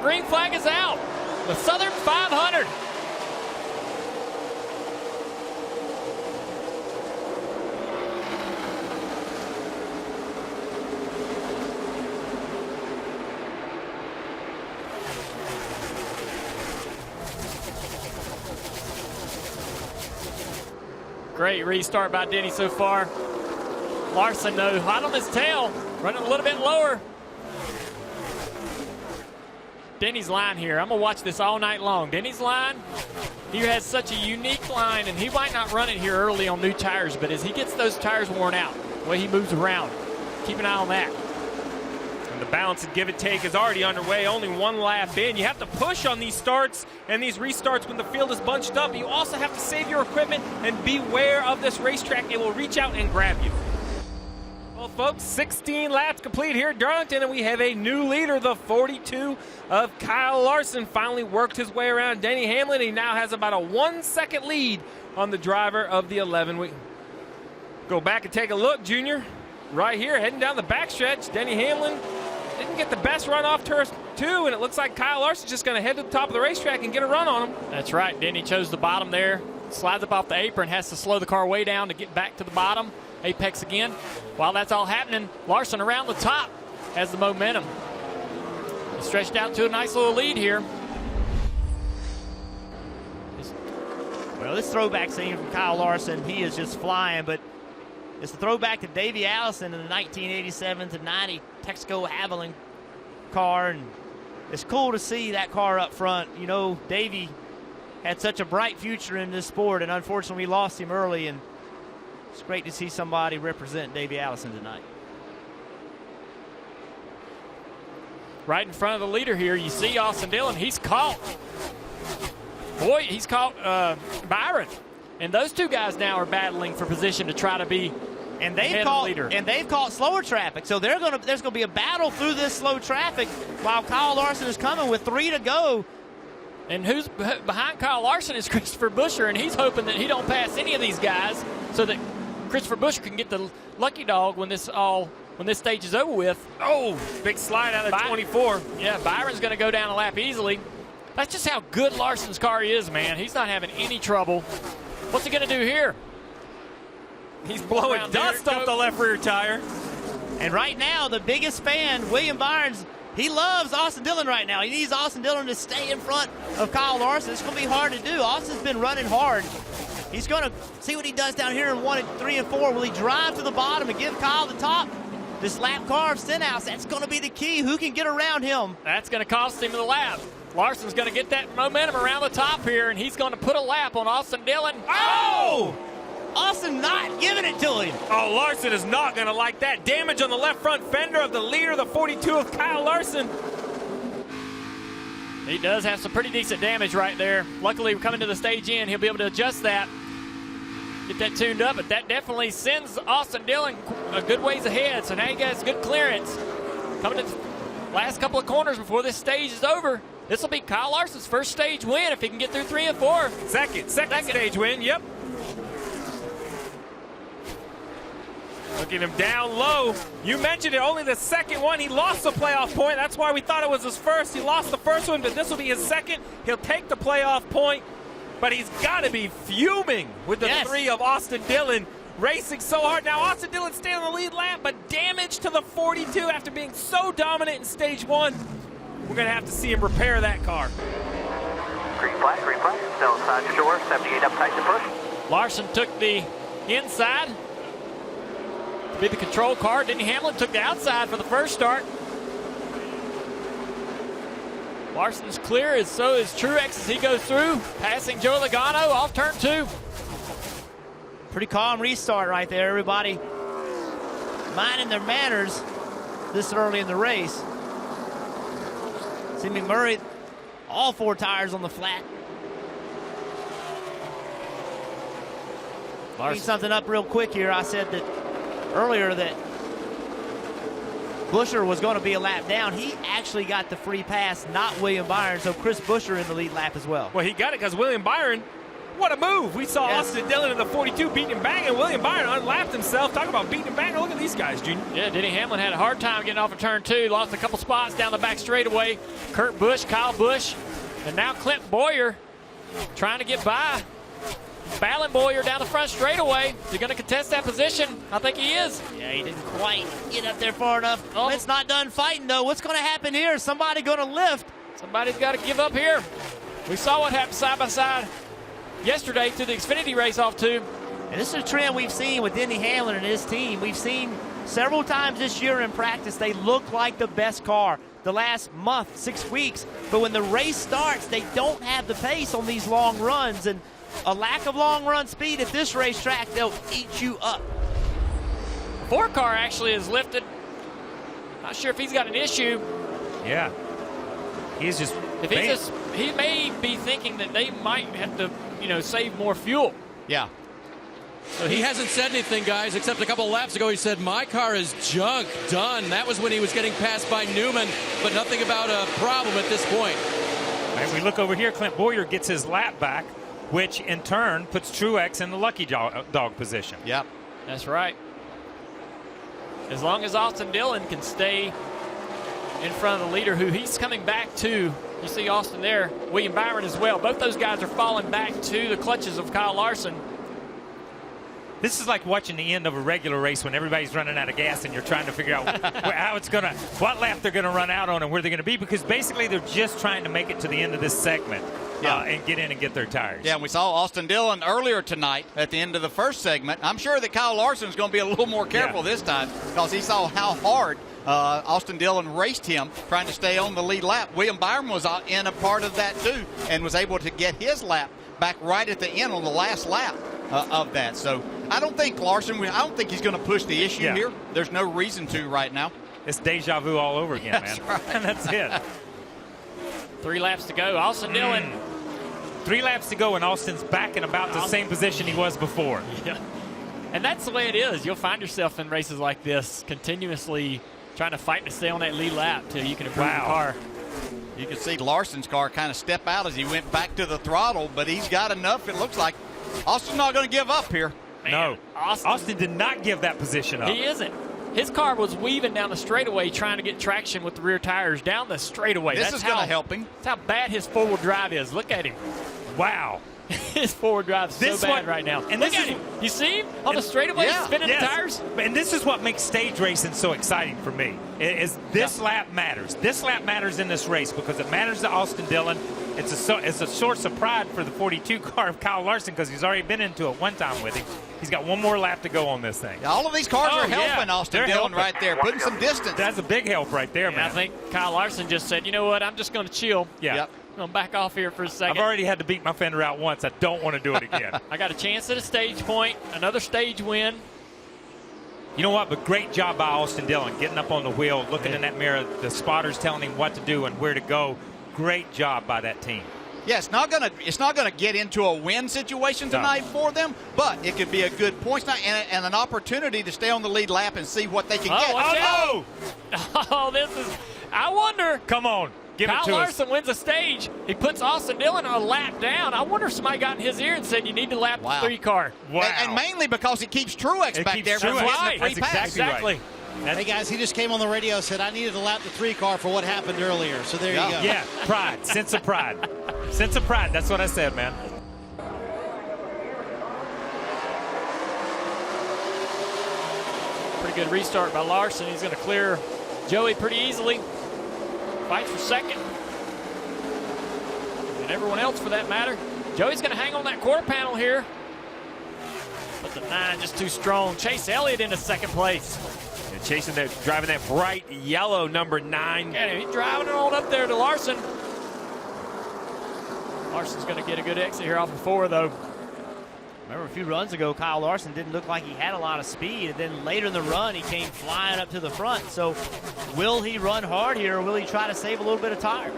green flag is out. The Southern 500. Great restart by Denny so far. Larson, though, hot on his tail, running a little bit lower. Denny's line here. I'm going to watch this all night long. Denny's line, he has such a unique line, and he might not run it here early on new tires, but as he gets those tires worn out, the way he moves around, keep an eye on that. The balance and give and take is already underway, only one lap in. You have to push on these starts and these restarts when the field is bunched up. You also have to save your equipment and beware of this racetrack. It will reach out and grab you. Well, folks, 16 laps complete here at Darlington, and we have a new leader. The 42 of Kyle Larson finally worked his way around Denny Hamlin. He now has about a 1 second lead on the driver of the 11. We go back and take a look, Junior. Right here, heading down the backstretch, Denny Hamlin didn't get the best run off turn 2, and it looks like Kyle Larson's just going to head to the top of the racetrack and get a run on him. That's right. Denny chose the bottom there, slides up off the apron, has to slow the car way down to get back to the bottom. Apex again. While that's all happening, Larson around the top has the momentum. He's stretched out to a nice little lead here. Well, this throwback scene from Kyle Larson, he is just flying, but it's a throwback to Davey Allison in the 1987 to 90 Texaco Haviland car, and it's cool to see that car up front. You know, Davey had such a bright future in this sport, and unfortunately we lost him early, and it's great to see somebody represent Davey Allison tonight. Right in front of the leader here, you see Austin Dillon. He's caught. Boy, he's caught Byron. And those two guys now are battling for position to try to be and they've caught slower traffic. So there's going to be a battle through this slow traffic while Kyle Larson is coming with 3 to go. And who's behind Kyle Larson is Christopher Buescher, and he's hoping that he don't pass any of these guys so that Christopher Buescher can get the lucky dog when this stage is over with. Oh, big slide out of 24. Yeah, Byron's going to go down a lap easily. That's just how good Larson's car is, man. He's not having any trouble. What's he going to do here? He's blowing dust off the left rear tire. And right now, the biggest fan, William Byron, he loves Austin Dillon right now. He needs Austin Dillon to stay in front of Kyle Larson. It's going to be hard to do. Austin's been running hard. He's going to see what he does down here in 1 and 3 and 4. Will he drive to the bottom and give Kyle the top? This lap car of Stenhouse, that's going to be the key. Who can get around him? That's going to cost him the lap. Larson's going to get that momentum around the top here, and he's going to put a lap on Austin Dillon. Oh! Austin not giving it to him. Oh, Larson is not going to like that. Damage on the left front fender of the leader, the 42 of Kyle Larson. He does have some pretty decent damage right there. Luckily, coming to the stage end, he'll be able to adjust that, get that tuned up, but that definitely sends Austin Dillon a good ways ahead. So now he has good clearance. Coming to the last couple of corners before this stage is over. This will be Kyle Larson's first stage win if he can get through 3 and 4. Second stage win, yep. Looking him down low. You mentioned it, only the second one. He lost the playoff point. That's why we thought it was his first. He lost the first one, but this will be his second. He'll take the playoff point, but he's got to be fuming with the 3 of Austin Dillon racing so hard. Now Austin Dillon staying on the lead lap, but damage to the 42 after being so dominant in stage 1. We're going to have to see him repair that car. Green flag, no side to shore, 78 up tight to push. Larson took the inside. Be the control car. Denny Hamlin took the outside for the first start. Larson's clear, and so is Truex as he goes through, passing Joe Logano off turn 2. Pretty calm restart right there, everybody minding their manners this early in the race. See McMurray, all 4 tires on the flat. Larson. Something up real quick here. I said that earlier that Buescher was going to be a lap down. He actually got the free pass, not William Byron, so Chris Buescher in the lead lap as well. Well, he got it because William Byron What a move. We saw Yes. Austin Dillon in the 42 beating him back, and William Byron unlapped himself. Talk about beating him back. Look at these guys, Junior. Yeah, Denny Hamlin had a hard time getting off of turn 2. Lost a couple spots down the back straightaway. Kurt Busch, Kyle Busch, and now Clint Boyer trying to get by. Battling Boyer down the front straightaway. Is he going to contest that position? I think he is. Yeah, he didn't quite get up there far enough. Oh, it's not done fighting, though. What's going to happen here? Somebody going to lift. Somebody's got to give up here. We saw what happened side by side yesterday through the Xfinity race off 2. And this is a trend we've seen with Denny Hamlin and his team. We've seen several times this year in practice, they look like the best car the last month, 6 weeks. But when the race starts, they don't have the pace on these long runs. And a lack of long run speed at this racetrack, they'll eat you up. 4 car actually is lifted. Not sure if he's got an issue. Yeah. He's just... He may be thinking that they might have to, save more fuel. Yeah. So he hasn't said anything, guys, except a couple laps ago he said, my car is junk, done. That was when he was getting passed by Newman, but nothing about a problem at this point. And we look over here, Clint Boyer gets his lap back, which in turn puts Truex in the lucky dog position. Yep. That's right. As long as Austin Dillon can stay in front of the leader, who he's coming back to. You see Austin there, William Byron as well. Both those guys are falling back to the clutches of Kyle Larson. This is like watching the end of a regular race when everybody's running out of gas and you're trying to figure out what lap they're gonna run out on and where they're gonna be, because basically they're just trying to make it to the end of this segment and get in and get their tires. Yeah, and we saw Austin Dillon earlier tonight at the end of the first segment. I'm sure that Kyle Larson is going to be a little more careful this time because he saw how hard Austin Dillon raced him trying to stay on the lead lap. William Byron was in a part of that too and was able to get his lap back right at the end on the last lap of that. So I don't think he's going to push the issue here. There's no reason to right now. It's deja vu all over again, man. Right. And that's it. 3 laps to go. Austin Dillon. 3 laps to go, and Austin's back in about the same position he was before. Yeah. And that's the way it is. You'll find yourself in races like this continuously trying to fight to stay on that lead lap till you can improve the car. You can see Larson's car kind of step out as he went back to the throttle, but he's got enough. It looks like Austin's not going to give up here. Man, No. Austin did not give that position up. He isn't. His car was weaving down the straightaway trying to get traction with the rear tires down the straightaway. This is going to help him. That's how bad his forward drive is. Look at him. Wow. His forward drive is so bad right now. And look this at him. You see him on the straightaway spinning the tires? And this is what makes stage racing so exciting for me. Is this lap matters. This lap matters in this race because it matters to Austin Dillon. It's a source of pride for the 42 car of Kyle Larson because he's already been into it one time with him. He's got one more lap to go on this thing. All of these cars are helping Austin Dillon right there, putting some distance. That's a big help right there, man. I think Kyle Larson just said, you know what, I'm just going to chill. Yeah. Yep. I'm going to back off here for a second. I've already had to beat my fender out once. I don't want to do it again. I got a chance at a stage point, another stage win. You know what? But great job by Austin Dillon getting up on the wheel, looking in that mirror, the spotters telling him what to do and where to go. Great job by that team. Yeah, it's not gonna get into a win situation tonight for them, but it could be a good points night and an opportunity to stay on the lead lap and see what they can get. Oh, this is. I wonder. Come on. Give Kyle it to Larson wins a stage. He puts Austin Dillon a lap down. I wonder if somebody got in his ear and said, you need to lap the 3 car. Wow. And mainly because it keeps Truex back there from Truex. getting the free pass. Exactly. Hey guys, he just came on the radio and said I needed to lap the 3 car for what happened earlier. So there you go. Yeah, pride, sense of pride. Sense of pride, that's what I said, man. Pretty good restart by Larson. He's going to clear Joey pretty easily. Fights for second. And everyone else for that matter. Joey's going to hang on that quarter panel here. But the 9 just too strong. Chase Elliott into second place. And chasing that, driving that bright yellow number 9. Yeah, he's driving it on up there to Larson. Larson's going to get a good exit here off of 4, though. Remember a few runs ago, Kyle Larson didn't look like he had a lot of speed, and then later in the run, he came flying up to the front. So will he run hard here, or will he try to save a little bit of tire?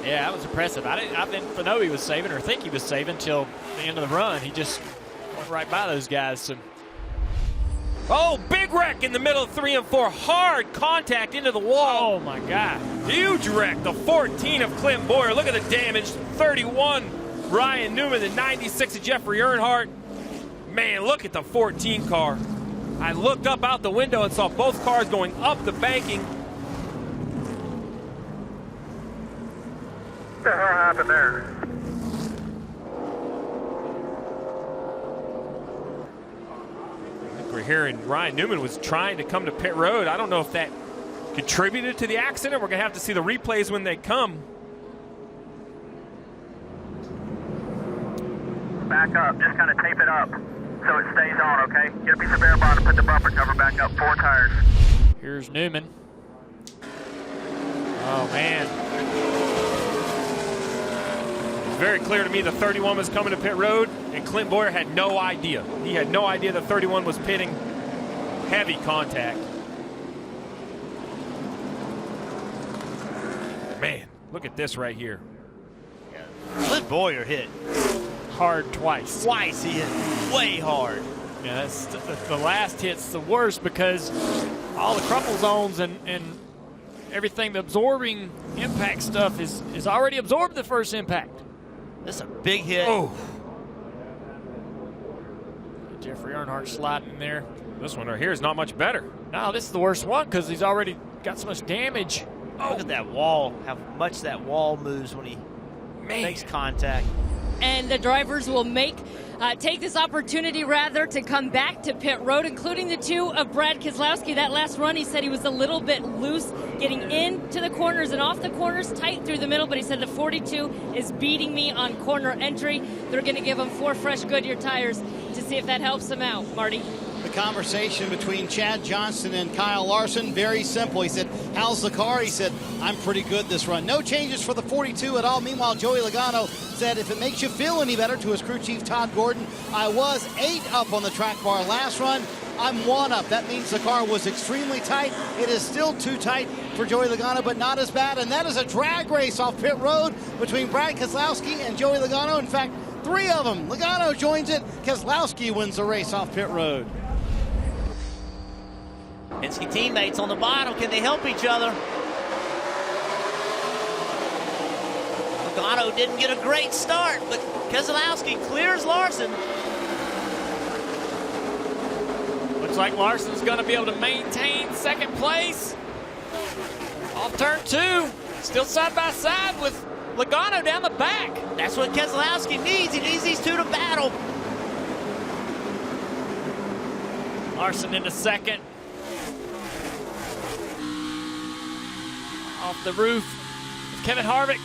Yeah, that was impressive. I didn't know he was saving or think he was saving until the end of the run. He just went right by those guys. So. Oh, big wreck in the middle of 3 and 4. Hard contact into the wall. Oh, my God. Huge wreck. The 14 of Clint Boyer. Look at the damage. 31 Ryan Newman, the 96 of Jeffrey Earnhardt. Man, look at the 14 car. I looked up out the window and saw both cars going up the banking. What the hell happened there? I think we're hearing Ryan Newman was trying to come to pit road. I don't know if that contributed to the accident. We're going to have to see the replays when they come. Back up. Just kind of tape it up so it stays on, okay? Get a piece of bare bottom, put the bumper cover back up, 4 tires. Here's Newman. Oh, man. It's very clear to me the 31 was coming to pit road, and Clint Boyer had no idea. He had no idea the 31 was pitting. Heavy contact. Man, look at this right here. Clint Boyer hit Hard twice. twice. He hit way hard. Yeah, that's the last hit's the worst because all the crumple zones and everything, the absorbing impact stuff is already absorbed the first impact. This is a big hit. Oh, Jeffrey Earnhardt sliding in there. this one right here is not much better. No, this is the worst one because he's already got so much damage. Look at that wall, how much that wall moves when he makes contact. And the drivers will take this opportunity rather to come back to pit road, including the 2 of Brad Keselowski. That last run, he said he was a little bit loose getting into the corners and off the corners, tight through the middle, but he said the 42 is beating me on corner entry. They're going to give him 4 fresh Goodyear tires to see if that helps him out. Marty? The conversation between Chad Johnson and Kyle Larson, very simple. He said, how's the car? He said, I'm pretty good this run. No changes for the 42 at all. Meanwhile, Joey Logano said, if it makes you feel any better, to his crew chief, Todd Gordon, I was 8 up on the track bar last run. I'm 1 up. That means the car was extremely tight. It is still too tight for Joey Logano, but not as bad. And that is a drag race off pit road between Brad Keselowski and Joey Logano. In fact, 3 of them. Logano joins it. Keselowski wins the race off pit road. Penske teammates on the bottom. Can they help each other? Logano didn't get a great start, but Keselowski clears Larson. Looks like Larson's going to be able to maintain second place. Off turn 2. Still side by side with Logano down the back. That's what Keselowski needs. He needs these 2 to battle. Larson into second. Off the roof, Kevin Harvick.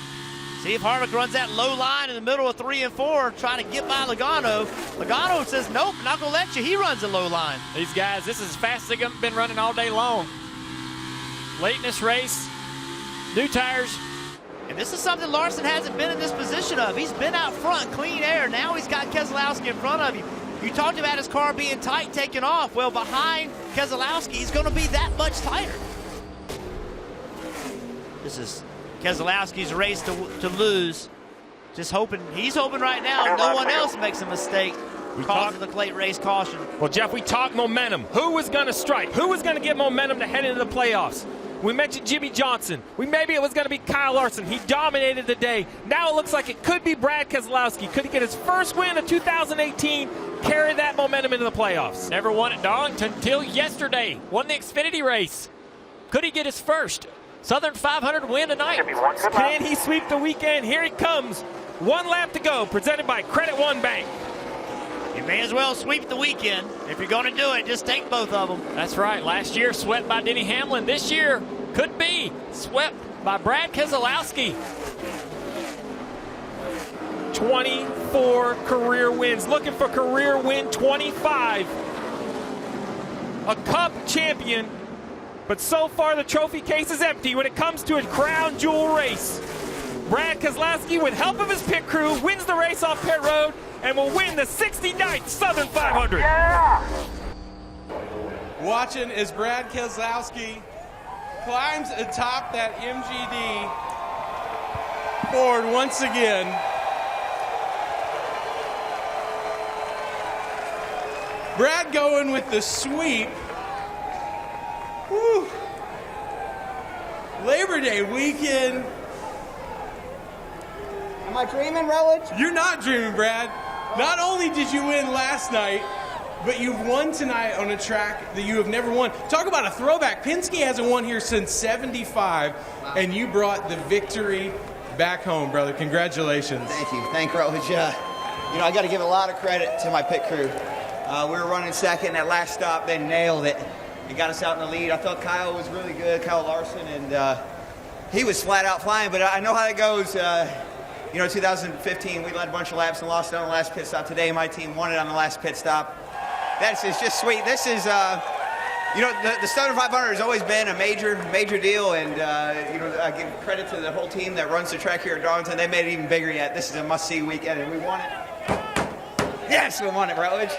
See if Harvick runs that low line in the middle of 3 and 4, trying to get by Logano. Logano says, nope, not going to let you. He runs a low line. These guys, this is as fast as they've been running all day long. Late in this race, new tires. And this is something Larson hasn't been in this position of. He's been out front, clean air. Now he's got Keselowski in front of him. You talked about his car being tight, taking off. Well, behind Keselowski, he's going to be that much tighter. This is Keselowski's race to lose. Just hoping, he's hoping right now no one else makes a mistake. Causes the late race caution. Well, Jeff, we talked momentum. Who was going to strike? Who was going to get momentum to head into the playoffs? We mentioned Jimmy Johnson. Maybe it was going to be Kyle Larson. He dominated the day. Now it looks like it could be Brad Keselowski. Could he get his first win of 2018, carry that momentum into the playoffs? Never won at Darlington until yesterday. Won the Xfinity race. Could he get his first Southern 500 win tonight? Can he sweep the weekend? Here he comes. 1 lap to go, presented by Credit One Bank. You may as well sweep the weekend. If you're going to do it, just take both of them. That's right. Last year, swept by Denny Hamlin. This year, could be swept by Brad Keselowski. 24 career wins. Looking for career win 25. A Cup champion. But so far, the trophy case is empty when it comes to a crown jewel race. Brad Keselowski, with help of his pit crew, wins the race off pit road and will win the 69th Southern 500. Yeah! Watching as Brad Keselowski climbs atop that MGD Ford once again. Brad going with the sweep. Whew. Labor Day weekend. I Am I dreaming, Rutledge? You're not dreaming, Brad. Not only did you win last night, but you've won tonight on a track that you have never won. Talk about a throwback. Penske hasn't won here since '75, and you brought the victory back home, brother. Congratulations. Thank you. Thank you, Rutledge. I got to give a lot of credit to my pit crew. We were running second. That last stop, they nailed it. It got us out in the lead. I thought Kyle was really good, Kyle Larson, and he was flat out flying, but I know how it goes. 2015, we led a bunch of laps and lost it on the last pit stop. Today, my team won it on the last pit stop. That's just sweet. This is, the Stoner 500 has always been a major deal, and, I give credit to the whole team that runs the track here at Darlington. They made it even bigger yet. This is a must-see weekend, and we won it. Yes, we won it, Rutledge.